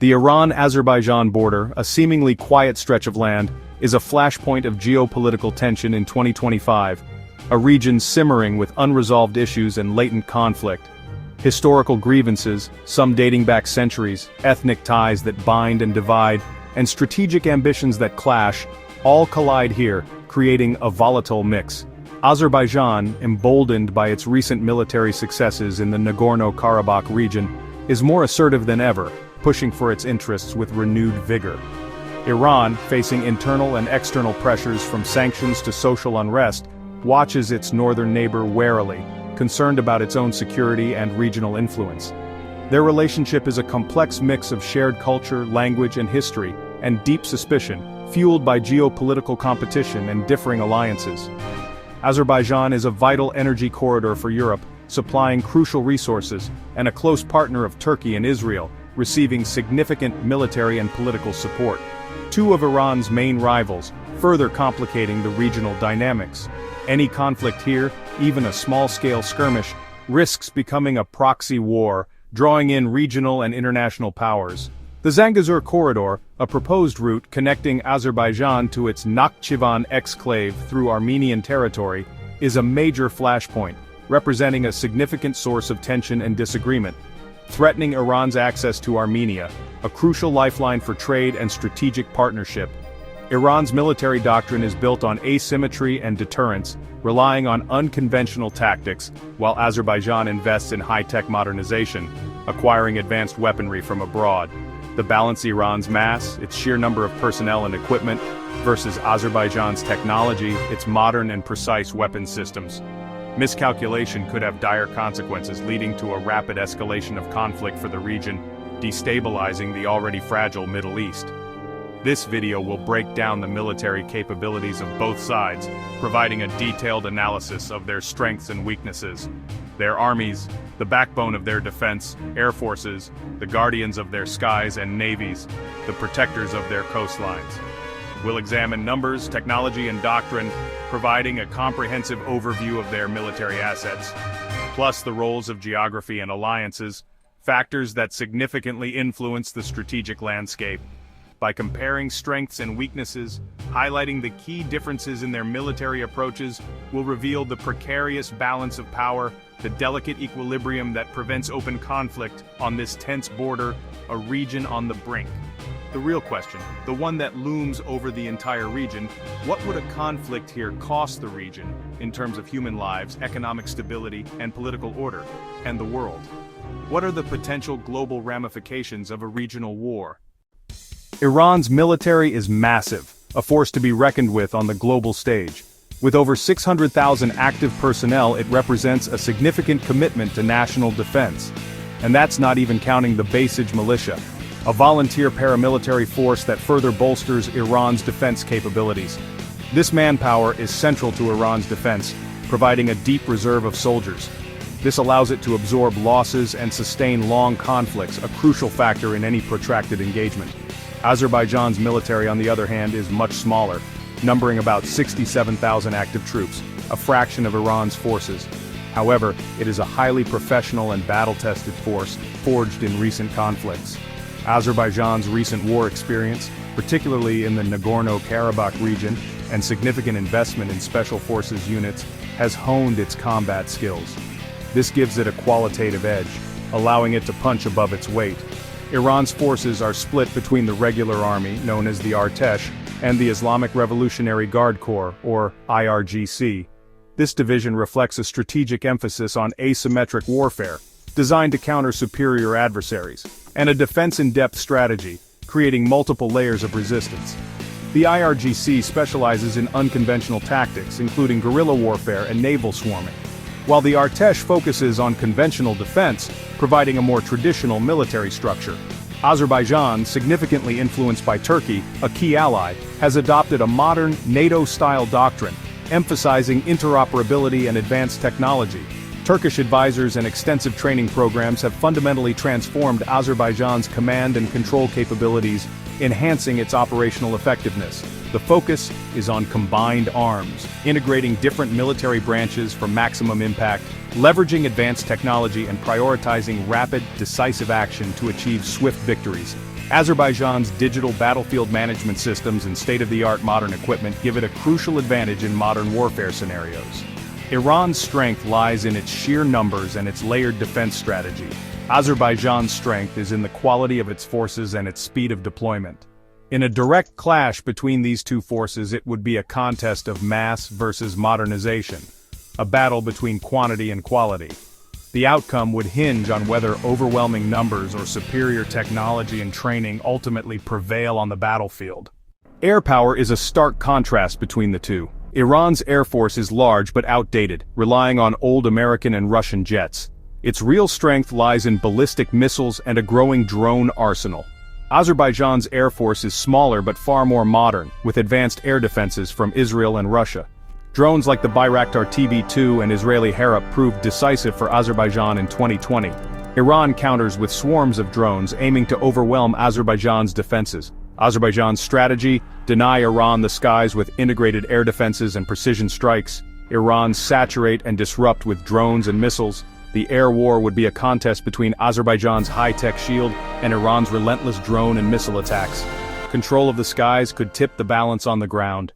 The Iran-Azerbaijan border, a seemingly quiet stretch of land, is a flashpoint of geopolitical tension in 2025, a region simmering with unresolved issues and latent conflict. Historical grievances, some dating back centuries, ethnic ties that bind and divide, and strategic ambitions that clash, all collide here, creating a volatile mix. Azerbaijan, emboldened by its recent military successes in the Nagorno-Karabakh region, is more assertive than ever, pushing for its interests with renewed vigor. Iran, facing internal and external pressures from sanctions to social unrest, watches its northern neighbor warily, concerned about its own security and regional influence. Their relationship is a complex mix of shared culture, language and history, and deep suspicion, fueled by geopolitical competition and differing alliances. Azerbaijan is a vital energy corridor for Europe, supplying crucial resources, and a close partner of Turkey and Israel, receiving significant military and political support. Two of Iran's main rivals, further complicating the regional dynamics. Any conflict here, even a small-scale skirmish, risks becoming a proxy war, drawing in regional and international powers. The Zangezur Corridor, a proposed route connecting Azerbaijan to its Nakhchivan exclave through Armenian territory, is a major flashpoint, representing a significant source of tension and disagreement, threatening Iran's access to Armenia, a crucial lifeline for trade and strategic partnership. Iran's military doctrine is built on asymmetry and deterrence, relying on unconventional tactics, while Azerbaijan invests in high-tech modernization, acquiring advanced weaponry from abroad. The balance Iran's mass, its sheer number of personnel and equipment, versus Azerbaijan's technology, its modern and precise weapon systems. Miscalculation could have dire consequences, leading to a rapid escalation of conflict for the region, destabilizing the already fragile Middle East. This video will break down the military capabilities of both sides, providing a detailed analysis of their strengths and weaknesses. Their armies, the backbone of their defense, air forces, the guardians of their skies and navies, the protectors of their coastlines. We'll examine numbers, technology, and doctrine, providing a comprehensive overview of their military assets, plus the roles of geography and alliances, factors that significantly influence the strategic landscape. By comparing strengths and weaknesses, highlighting the key differences in their military approaches, will reveal the precarious balance of power, the delicate equilibrium that prevents open conflict on this tense border, a region on the brink. The real question, the one that looms over the entire region, what would a conflict here cost the region, in terms of human lives, economic stability, and political order, and the world? What are the potential global ramifications of a regional war? Iran's military is massive, a force to be reckoned with on the global stage. With over 600,000 active personnel, it represents a significant commitment to national defense. And that's not even counting the Basij militia, a volunteer paramilitary force that further bolsters Iran's defense capabilities. This manpower is central to Iran's defense, providing a deep reserve of soldiers. This allows it to absorb losses and sustain long conflicts, a crucial factor in any protracted engagement. Azerbaijan's military, on the other hand, is much smaller, numbering about 67,000 active troops, a fraction of Iran's forces. However, it is a highly professional and battle-tested force, forged in recent conflicts. Azerbaijan's recent war experience, particularly in the Nagorno-Karabakh region, and significant investment in special forces units, has honed its combat skills. This gives it a qualitative edge, allowing it to punch above its weight. Iran's forces are split between the regular army, known as the Artesh, and the Islamic Revolutionary Guard Corps, or IRGC. This division reflects a strategic emphasis on asymmetric warfare, designed to counter superior adversaries, and a defense-in-depth strategy, creating multiple layers of resistance. The IRGC specializes in unconventional tactics, including guerrilla warfare and naval swarming, while the Artesh focuses on conventional defense, providing a more traditional military structure. Azerbaijan, significantly influenced by Turkey, a key ally, has adopted a modern, NATO-style doctrine, emphasizing interoperability and advanced technology. Turkish advisors and extensive training programs have fundamentally transformed Azerbaijan's command and control capabilities, enhancing its operational effectiveness. The focus is on combined arms, integrating different military branches for maximum impact, leveraging advanced technology and prioritizing rapid, decisive action to achieve swift victories. Azerbaijan's digital battlefield management systems and state-of-the-art modern equipment give it a crucial advantage in modern warfare scenarios. Iran's strength lies in its sheer numbers and its layered defense strategy. Azerbaijan's strength is in the quality of its forces and its speed of deployment. In a direct clash between these two forces, it would be a contest of mass versus modernization, a battle between quantity and quality. The outcome would hinge on whether overwhelming numbers or superior technology and training ultimately prevail on the battlefield. Air power is a stark contrast between the two. Iran's air force is large but outdated, relying on old American and Russian jets. Its real strength lies in ballistic missiles and a growing drone arsenal. Azerbaijan's air force is smaller but far more modern, with advanced air defenses from Israel and Russia. Drones like the Bayraktar TB2 and Israeli Harop proved decisive for Azerbaijan in 2020. Iran counters with swarms of drones aiming to overwhelm Azerbaijan's defenses. Azerbaijan's strategy: deny Iran the skies with integrated air defenses and precision strikes. Iran saturate and disrupt with drones and missiles. The air war would be a contest between Azerbaijan's high-tech shield and Iran's relentless drone and missile attacks. Control of the skies could tip the balance on the ground.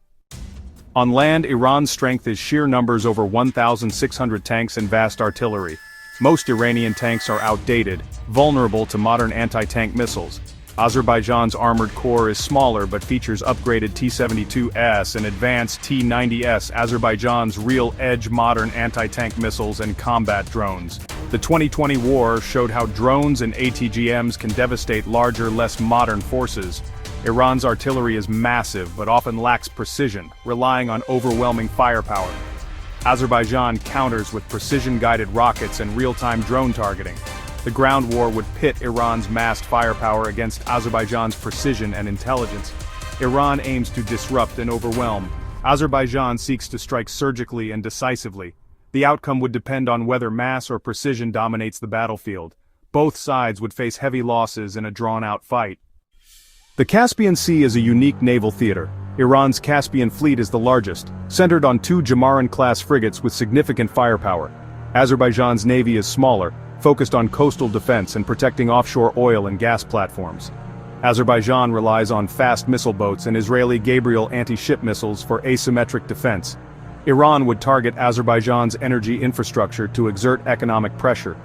On land, Iran's strength is sheer numbers: over 1,600 tanks and vast artillery. Most Iranian tanks are outdated, vulnerable to modern anti-tank missiles. Azerbaijan's armored core is smaller but features upgraded T-72S and advanced T-90S, Azerbaijan's real-edge modern anti-tank missiles and combat drones. The 2020 war showed how drones and ATGMs can devastate larger, less modern forces. Iran's artillery is massive but often lacks precision, relying on overwhelming firepower. Azerbaijan counters with precision-guided rockets and real-time drone targeting. The ground war would pit Iran's massed firepower against Azerbaijan's precision and intelligence. Iran aims to disrupt and overwhelm. Azerbaijan seeks to strike surgically and decisively. The outcome would depend on whether mass or precision dominates the battlefield. Both sides would face heavy losses in a drawn-out fight. The Caspian Sea is a unique naval theater. Iran's Caspian Fleet is the largest, centered on 2 Jamaran-class frigates with significant firepower. Azerbaijan's navy is smaller, focused on coastal defense and protecting offshore oil and gas platforms. Azerbaijan relies on fast missile boats and Israeli Gabriel anti-ship missiles for asymmetric defense. Iran would target Azerbaijan's energy infrastructure to exert economic pressure.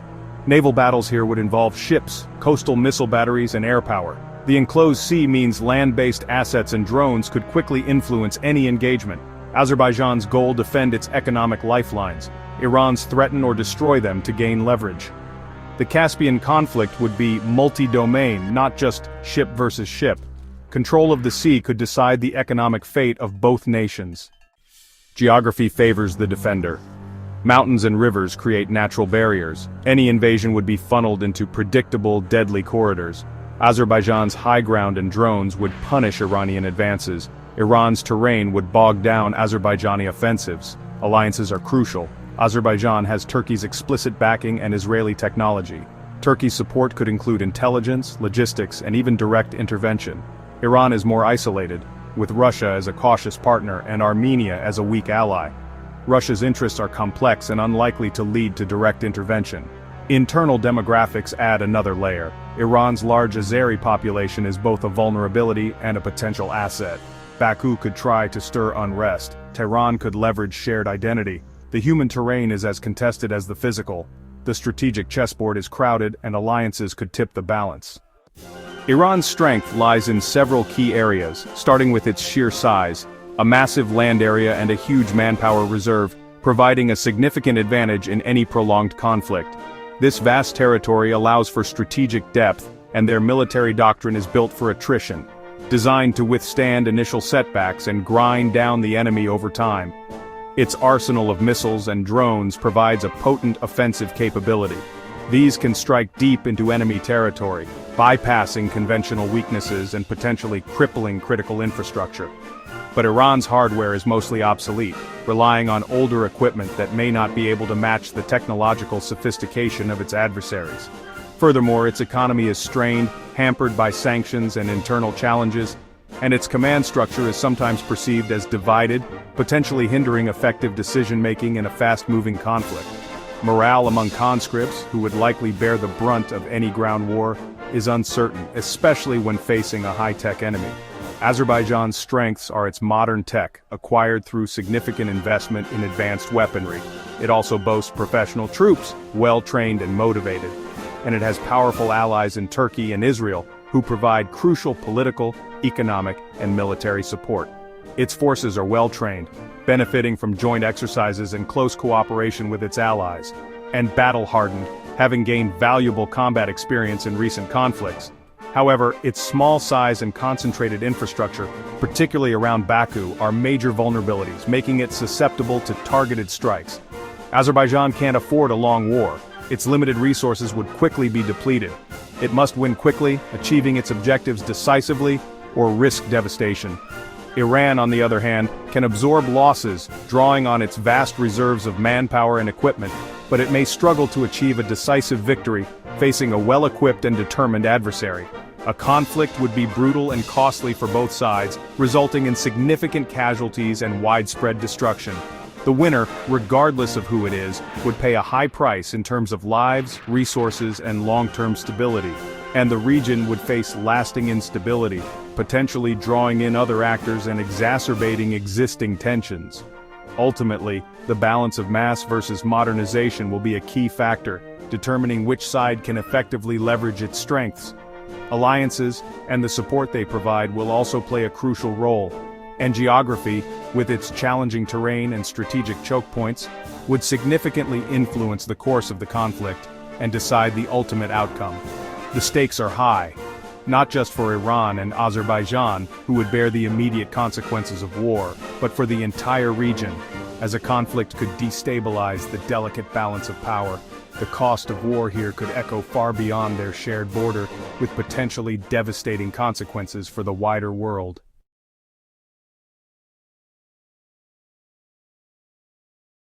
Naval battles here would involve ships, coastal missile batteries, and air power. The enclosed sea means land-based assets and drones could quickly influence any engagement. Azerbaijan's goal: defend its economic lifelines. Iran's threaten or destroy them to gain leverage. The Caspian conflict would be multi-domain, not just ship versus ship. Control of the sea could decide the economic fate of both nations. Geography favors the defender. Mountains and rivers create natural barriers. Any invasion would be funneled into predictable, deadly corridors. Azerbaijan's high ground and drones would punish Iranian advances. Iran's terrain would bog down Azerbaijani offensives. Alliances are crucial. Azerbaijan has Turkey's explicit backing and Israeli technology. Turkey's support could include intelligence, logistics, and even direct intervention. Iran is more isolated, with Russia as a cautious partner and Armenia as a weak ally. Russia's interests are complex and unlikely to lead to direct intervention. Internal demographics add another layer. Iran's large Azeri population is both a vulnerability and a potential asset. Baku could try to stir unrest. Tehran could leverage shared identity. The human terrain is as contested as the physical. The strategic chessboard is crowded and alliances could tip the balance. Iran's strength lies in several key areas, starting with its sheer size, a massive land area and a huge manpower reserve, providing a significant advantage in any prolonged conflict. This vast territory allows for strategic depth, and their military doctrine is built for attrition, designed to withstand initial setbacks and grind down the enemy over time. Its arsenal of missiles and drones provides a potent offensive capability. These can strike deep into enemy territory, bypassing conventional weaknesses and potentially crippling critical infrastructure. But Iran's hardware is mostly obsolete, relying on older equipment that may not be able to match the technological sophistication of its adversaries. Furthermore, its economy is strained, hampered by sanctions and internal challenges, and its command structure is sometimes perceived as divided, potentially hindering effective decision-making in a fast-moving conflict. Morale among conscripts, who would likely bear the brunt of any ground war, is uncertain, especially when facing a high-tech enemy. Azerbaijan's strengths are its modern tech, acquired through significant investment in advanced weaponry. It also boasts professional troops, well-trained and motivated. And it has powerful allies in Turkey and Israel, who provide crucial political, economic, and military support. Its forces are well-trained, benefiting from joint exercises and close cooperation with its allies, and battle-hardened, having gained valuable combat experience in recent conflicts. However, its small size and concentrated infrastructure, particularly around Baku, are major vulnerabilities, making it susceptible to targeted strikes. Azerbaijan can't afford a long war. Its limited resources would quickly be depleted. It must win quickly, achieving its objectives decisively, or risk devastation. Iran, on the other hand, can absorb losses, drawing on its vast reserves of manpower and equipment, but it may struggle to achieve a decisive victory, facing a well-equipped and determined adversary. A conflict would be brutal and costly for both sides, resulting in significant casualties and widespread destruction. The winner, regardless of who it is, would pay a high price in terms of lives, resources, and long-term stability, and the region would face lasting instability, potentially drawing in other actors and exacerbating existing tensions. Ultimately, the balance of mass versus modernization will be a key factor, determining which side can effectively leverage its strengths. Alliances, and the support they provide, will also play a crucial role. And geography, with its challenging terrain and strategic choke points, would significantly influence the course of the conflict and decide the ultimate outcome. The stakes are high, not just for Iran and Azerbaijan, who would bear the immediate consequences of war, but for the entire region, as a conflict could destabilize the delicate balance of power. The cost of war here could echo far beyond their shared border, with potentially devastating consequences for the wider world.